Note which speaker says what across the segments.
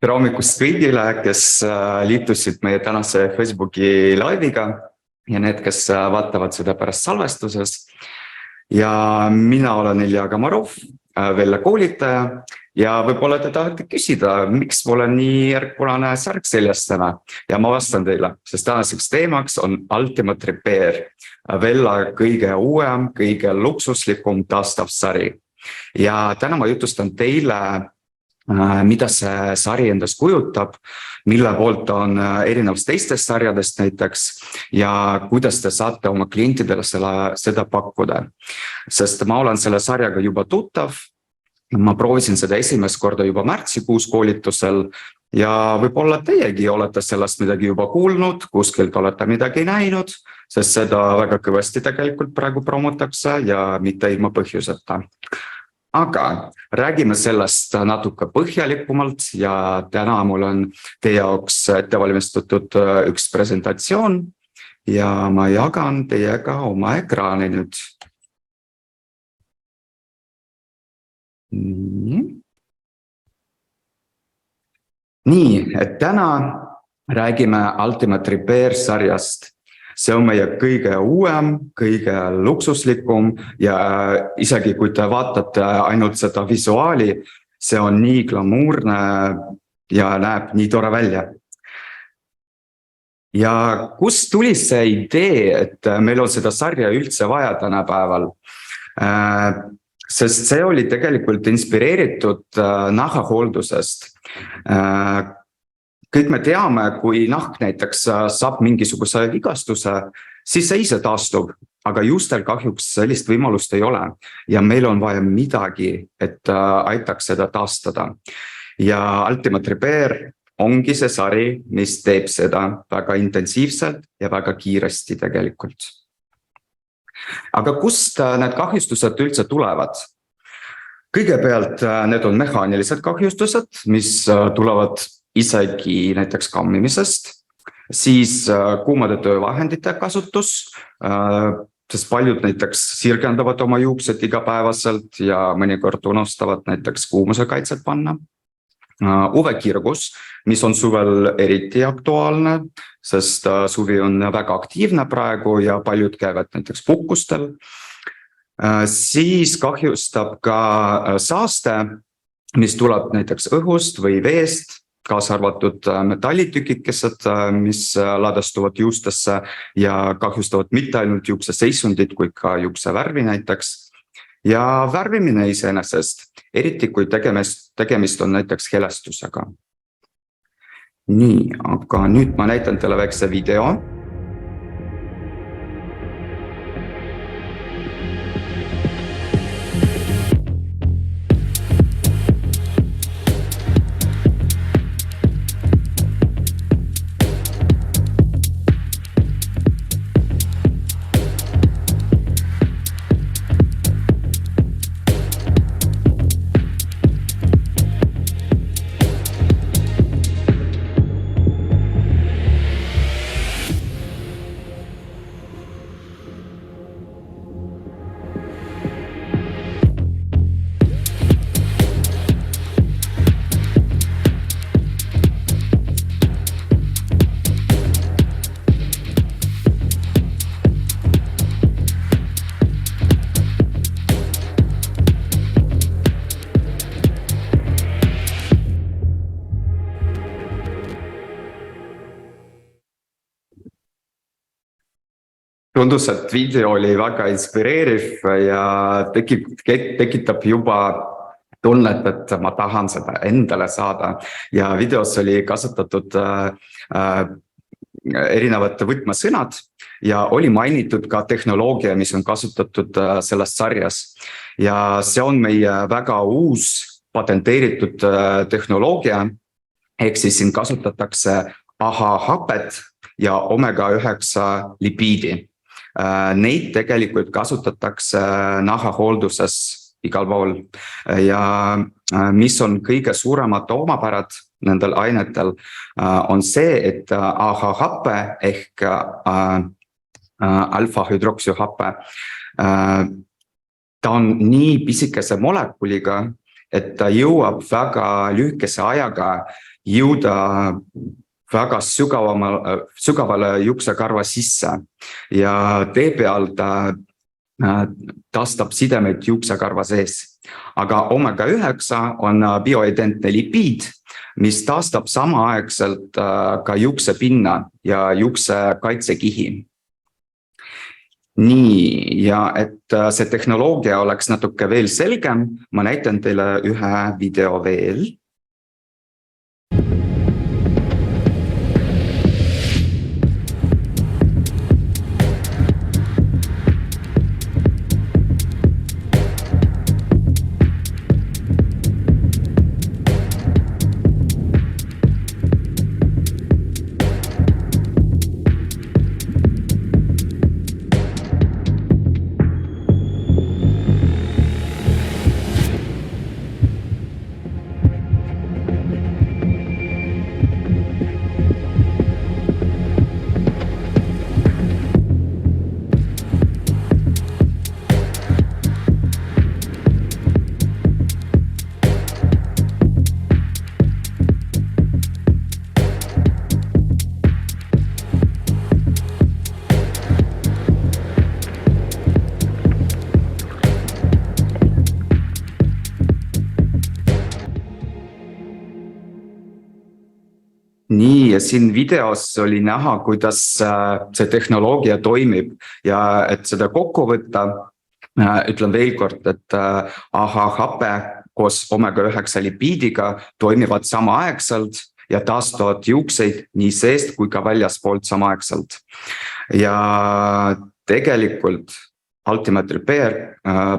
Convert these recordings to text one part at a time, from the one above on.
Speaker 1: Tere hommikust kõigile, kes liitusid meie tänase Facebooki laiviga ja need, kes vaatavad seda pärast salvestuses. Ja mina olen Ilja Kamarov, Velle koolitaja ja võib-olla te tahate küsida, miks mul on nii järgpunane särk seljas täna. Ja ma vastan teile, sest tänaseks teemaks on Ultimate Repair, Vella kõige uuem, kõige luksuslikum taastav sari. Ja täna ma jutustan teile, mida see sari endast kujutab, mille poolt on erinevus teistest sarjadest näiteks ja kuidas te saate oma klientidele seda pakkuda. Sest ma olen selle sarjaga juba tuttav, ma proovisin seda esimest korda juba märtsikuus koolitusel ja võib-olla teiegi olete sellest midagi juba kuulnud, kuskilt olete midagi näinud, sest seda väga kõvasti tegelikult praegu promotakse ja mitte ilma põhjuseta. Aga räägime sellest natuke põhjalikumalt ja täna mul on teie jaoks ettevalmistatud üks presentatsioon ja ma jagan teiega oma ekraani nüüd. Nii, et täna räägime Ultimate Repair sarjast. See on meie kõige uuem, kõige luksuslikum ja isegi kui te vaatate ainult seda visuaali, see on nii glamuurne ja näeb nii tore välja. Ja kust tuli see idee, et meil on seda sarja üldse vaja tänapäeval? Sest see oli tegelikult inspireeritud nahahooldusest. Kõik me teame, kui nahk näiteks saab mingisuguse vigastuse, siis see ise taastub, aga juustel kahjuks sellist võimalust ei ole. Ja meil on vaja midagi, et aitaks seda taastada. Ja Ultimate Repair ongi see sari, mis teeb seda väga intensiivselt ja väga kiiresti tegelikult. Aga kust need kahjustused üldse tulevad? Kõigepealt need on mehaanilised kahjustused, mis tulevad isegi näiteks kammimisest, siis kuumade töövahendite kasutus, sest paljud näiteks sirgendavad oma juuksed igapäevaselt ja mõnikord unustavad näiteks kuumuse kaitset panna. UV-kirgus, mis on suvel eriti aktuaalne, sest suvi on väga aktiivne praegu ja paljud käivad näiteks puhkustel. Siis kahjustab ka saaste, mis tuleb näiteks õhust või veest, kaasa arvatud metallitükikesed, mis ladastuvad juustesse ja kahjustavad mitte ainult juukse seisundit, kui ka juukse värvi näiteks. Ja värvimine iseenesest, eriti kui tegemist on näiteks helestusega. Nii, aga nüüd ma näitan teile väikse video. Tundus, et video oli väga inspireeriv ja tekitab juba tunnet, et ma tahan seda endale saada. Ja videos oli kasutatud erinevad võtmesõnad ja oli mainitud ka tehnoloogia, mis on kasutatud selles sarjas. Ja see on meie väga uus patenteeritud tehnoloogia, ehk siis siin kasutatakse AHA-hapet ja omega-9 lipiidi. Neid tegelikult kasutatakse nahahoolduses igal pool ja mis on kõige suuremad omapärad nendel ainetel on see, et AHA-hape ehk alfa-hüdroksühape, ta on nii pisikese molekuliga, et ta jõuab väga lühikese ajaga jõuda väga sügavale juuksekarva sisse ja tee peal ta taastab sidemeid juuksekarva sees. Aga omega-9 on bioidentne lipiid, mis taastab samaaegselt ka juuksepinna ja juukse kaitsekihi. Nii, ja et see tehnoloogia oleks natuke veel selgem, ma näitan teile ühe video veel. Nii, ja siin videos oli näha, kuidas see tehnoloogia toimib ja et seda kokku võtta, ütlen veel kord, et AHA-hape koos omega-9 lipiidiga toimivad samaaegselt ja taastuvad juukseid nii seest kui ka väljaspoolt samaaegselt. Ja tegelikult Ultimate Repair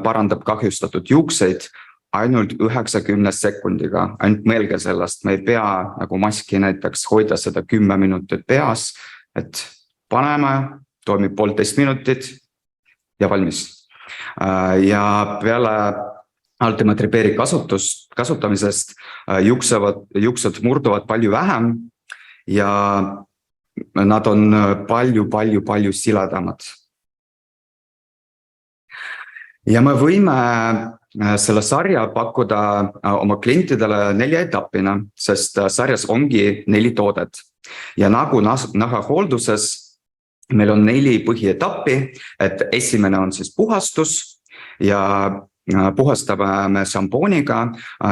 Speaker 1: parandab kahjustatud juukseid ainult 90 sekundiga, ainult mõelge sellest, me ei pea nagu maski näiteks hoida seda 10 minutit peas, et paneme, toimib 1,5 minutit ja valmis. Ja peale Ultimate Repairi kasutamisest juuksed murduvad palju vähem ja nad on palju siledamad. Ja me võime selle sarja pakkuda oma klientidele 4 etapina, sest sarjas ongi 4 toodet. Ja nagu nahahoolduses, meil on 4 põhietappi, et esimene on siis puhastus ja puhastame šampooniga,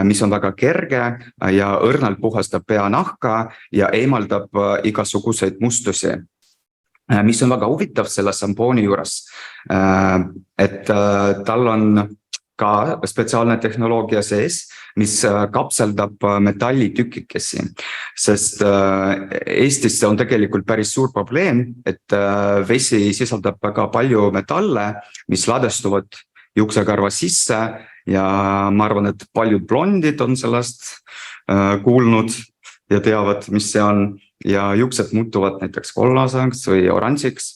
Speaker 1: mis on väga kerge ja õrnalt puhastab peanahka ja eemaldab igasuguseid mustusi. Mis on väga huvitav selle šampooni juures, et tal on ka spetsiaalne tehnoloogia sees, mis kapseldab metallitükikesi, sest Eestis on tegelikult päris suur probleem, et vesi sisaldab väga palju metalle, mis ladestuvad juuksekarva sisse ja ma arvan, et paljud blondid on sellest kuulnud ja teavad, mis see on ja juuksed muutuvad näiteks kollaseks või oranžiks,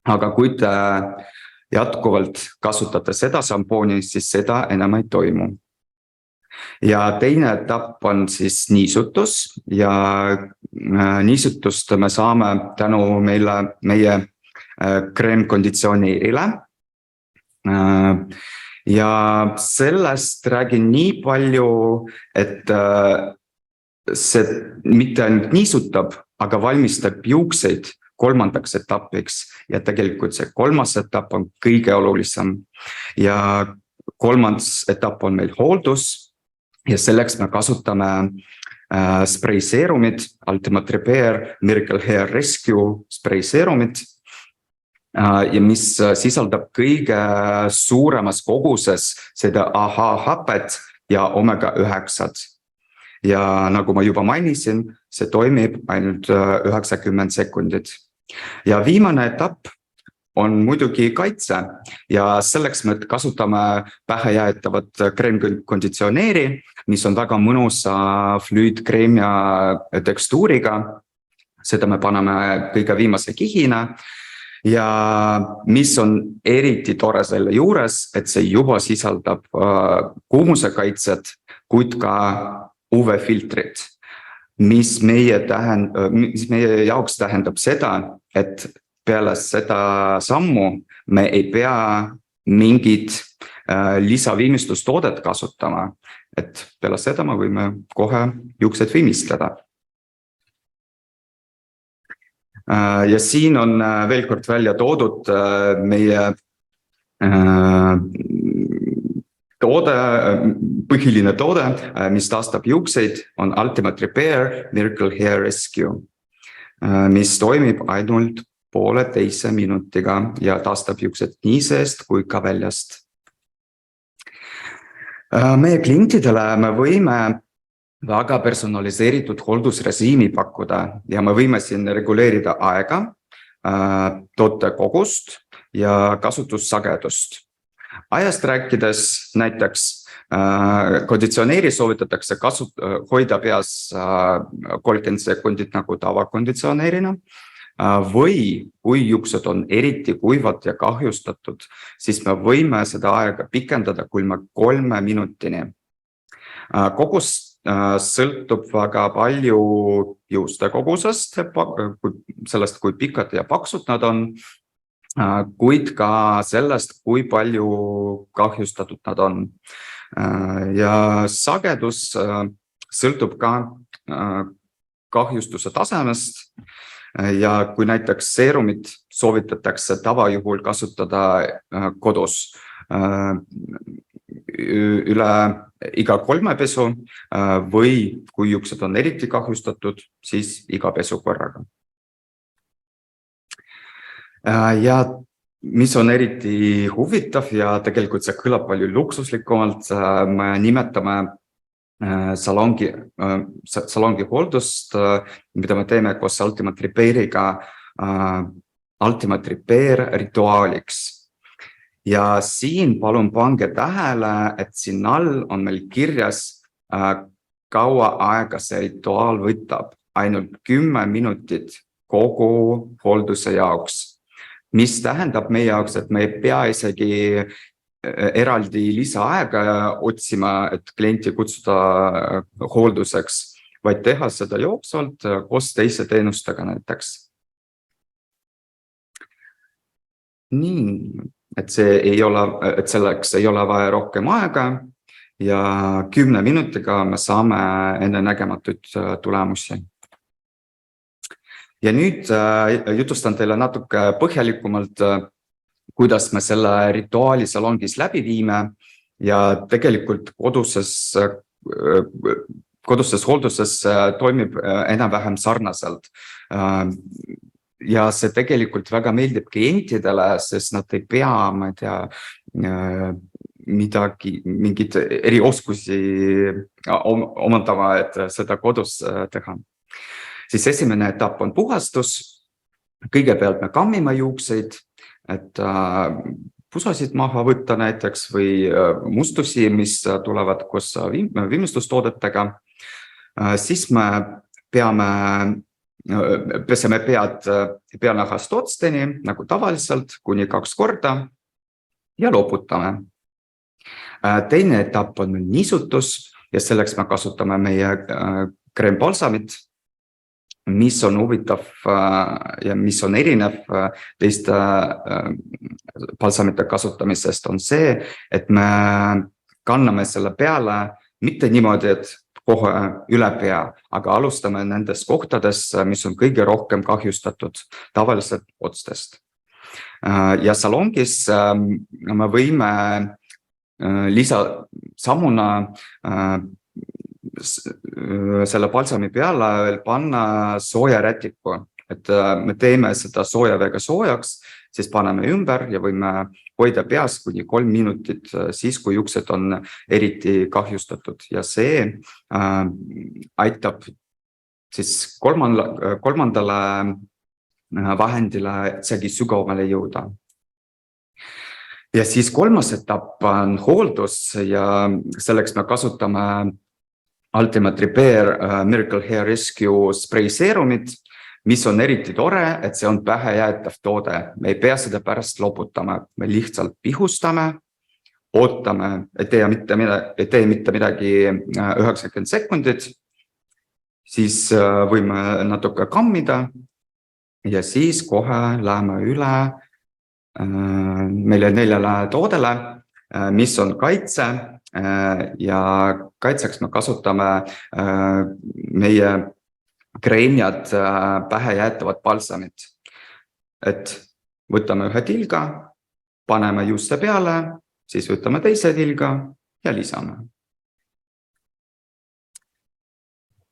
Speaker 1: aga kui te jätkuvalt kasutate seda šampooni, siis seda enam ei toimu. Ja teine etapp on siis niisutus ja niisutust me saame tänu meie kreemkonditsioneerile. Ja sellest räägin nii palju, et see mitte ainult niisutab, aga valmistab juukseid 3. etapiks ja tegelikult see 3. etapp on kõige olulisem. Ja 3. etapp on meil hooldus ja selleks me kasutame spreiseerumit, Ultimate Repair Miracle Hair Rescue spreiseerumit, ja mis sisaldab kõige suuremas koguses seda AHA-hapet ja omega-9. Ja nagu ma juba mainisin, see toimib ainult 90 sekundit. Ja viimane etapp on muidugi kaitse ja selleks me kasutame pähe jaetavat kreemkonditsioneeri, mis on väga mõnusa flüüdkreemia tekstuuriga. Seda me paneme kõige viimase kihina ja mis on eriti tore selle juures, et see juba sisaldab kuumuse-kaitset, kuid ka UV-filtrit, mis meie jaoks tähendab seda, et peale seda sammu me ei pea mingit lisaviimistlustoodet kasutama, et peale seda me võime kohe juuksed viimistleda. Ja siin on veel kord välja toodud meie toode, põhiline toode, mis taastab juukseid, on Ultimate Repair Miracle Hair Rescue, mis toimib ainult 1,5 minutiga ja taastab juuksed nii seest kui ka väljast. Meie klientidele me võime väga personaliseeritud hooldusrežiimi pakkuda ja me võime siin reguleerida aega, toote kogust ja kasutussagedust. Ajast rääkides näiteks konditsioneeri soovitatakse hoida peas 30 sekundit nagu tavakonditsioneerina või kui juuksed on eriti kuivad ja kahjustatud, siis me võime seda aega pikendada kuni 3 minutini. Kogus sõltub väga palju juuste kogusest, sellest, kui pikad ja paksud nad on, kuid ka sellest, kui palju kahjustatud nad on. Ja sagedus sõltub ka kahjustuse tasemest ja kui näiteks seerumit soovitatakse tavajuhul kasutada kodus üle iga 3 pesu või kui juuksed on eriti kahjustatud, siis iga pesu korraga. Ja mis on eriti huvitav ja tegelikult see kõlab palju luksuslikumalt, me nimetame salongi hooldust, mida me teeme koos Ultimate Repairiga, Ultimate Repair rituaaliks. Ja siin palun pange tähele, et siin all on meil kirjas, kaua aega see rituaal võtab, ainult 10 minutit kogu hoolduse jaoks. Mis tähendab meie jaoks, et me ei pea isegi eraldi lisaaega otsima, et klienti kutsuda hoolduseks, vaid teha seda jooksvalt koos teise teenustega näiteks. Nii, et selleks ei ole vaja rohkem aega ja 10 minutiga me saame ennenägematuid tulemusi. Ja nüüd jutustan teile natuke põhjalikumalt, kuidas me selle rituaali salongis läbi viime ja tegelikult koduses hoolduses toimib enam-vähem sarnaselt. Ja see tegelikult väga meeldib klientidele, sest nad ei pea, ma ei tea, mingit erioskusi omandama, et seda kodus teha. Siis esimene etapp on puhastus. Kõigepealt me kammime juukseid, et pusasid maha võtta näiteks või mustusi, mis tulevad koos viimistlustoodetega. Siis me peseme pead peanahast otsteni, nagu tavaliselt, kuni 2 korda ja loputame. Teine etapp on niisutus ja selleks me kasutame meie kreempalsamit, mis on huvitav ja mis on erinev teiste palsamite kasutamisest, on see, et me kanname selle peale mitte niimoodi, et kohe üle pea, aga alustame nendest kohtadest, mis on kõige rohkem kahjustatud, tavaliselt otstest. Ja salongis me võime lisasammuna selle palsami peale veel panna sooja rätiku, et me teeme seda sooja veega soojaks, siis paneme ümber ja võime hoida peas kuni 3 minutit siis, kui juuksed on eriti kahjustatud ja see aitab siis kolmandale vahendile isegi sügavamale jõuda. Ja siis 3. etapp on hooldus ja selleks me kasutame Ultimate Repair Miracle Hair Rescue spray seerumit, mis on eriti tore, et see on pähe jäetav toode. Me ei pea seda pärast loputama, me lihtsalt pihustame, ootame, ei tee mitte midagi 90 sekundit, siis võime natuke kammida ja siis kohe läheme üle meile 4 toodele, mis on kaitse ja kaitseks me kasutame meie kreemjad pähe jäetavad balsamid. Et võtame ühe tilga, paneme juuste peale, siis võtame teise tilga ja lisame.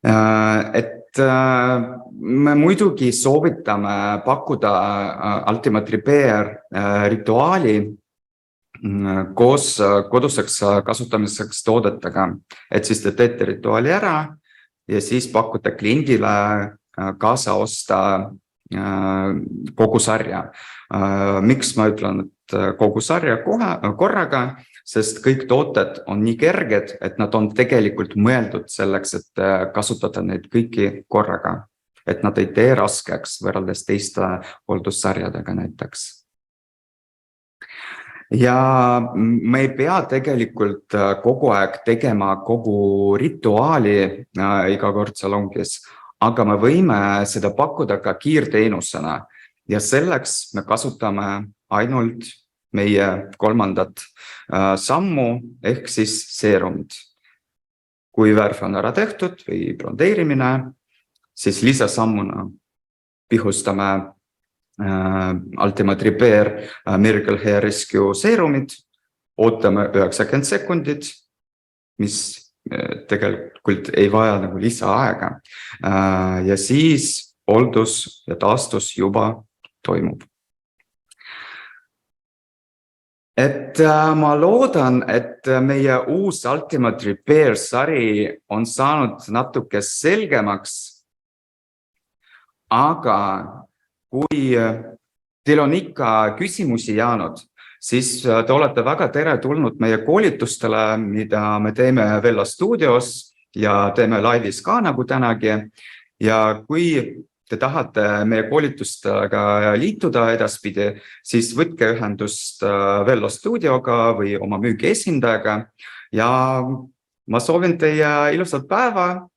Speaker 1: Et me muidugi soovitame pakkuda Ultimate Repair rituaali koos koduseks kasutamiseks toodetega, et siis te teete rituaali ära ja siis pakute kliendile kaasa osta kogu sarja. Miks ma ütlen, et kogu sarja korraga, sest kõik tooted on nii kerged, et nad on tegelikult mõeldud selleks, et kasutada neid kõiki korraga, et nad ei tee raskeks võrreldes teiste hooldussarjadega näiteks. Ja me ei pea tegelikult kogu aeg tegema kogu rituaali iga kord salongis, aga me võime seda pakkuda ka kiirteenusena ja selleks me kasutame ainult meie kolmandat sammu ehk siis seerumid. Kui värv on ära tehtud või blondeerimine, siis lisasammuna pihustame Ultimate Repair Miracle Hair Rescue seerumid, ootame 90 sekundit, mis tegelikult ei vaja nagu lisaaega ja siis hooldus ja taastus juba toimub. Et ma loodan, et meie uus Ultimate Repair sari on saanud natuke selgemaks, aga kui teil on ikka küsimusi jäänud, siis te olete väga teretulnud meie koolitustele, mida me teeme Vella stuudios ja teeme laivis ka nagu tänagi. Ja kui te tahate meie koolitustega liituda edaspidi, siis võtke ühendust Vella stuudioga või oma müügiesindajaga ja ma soovin teie ilusat päeva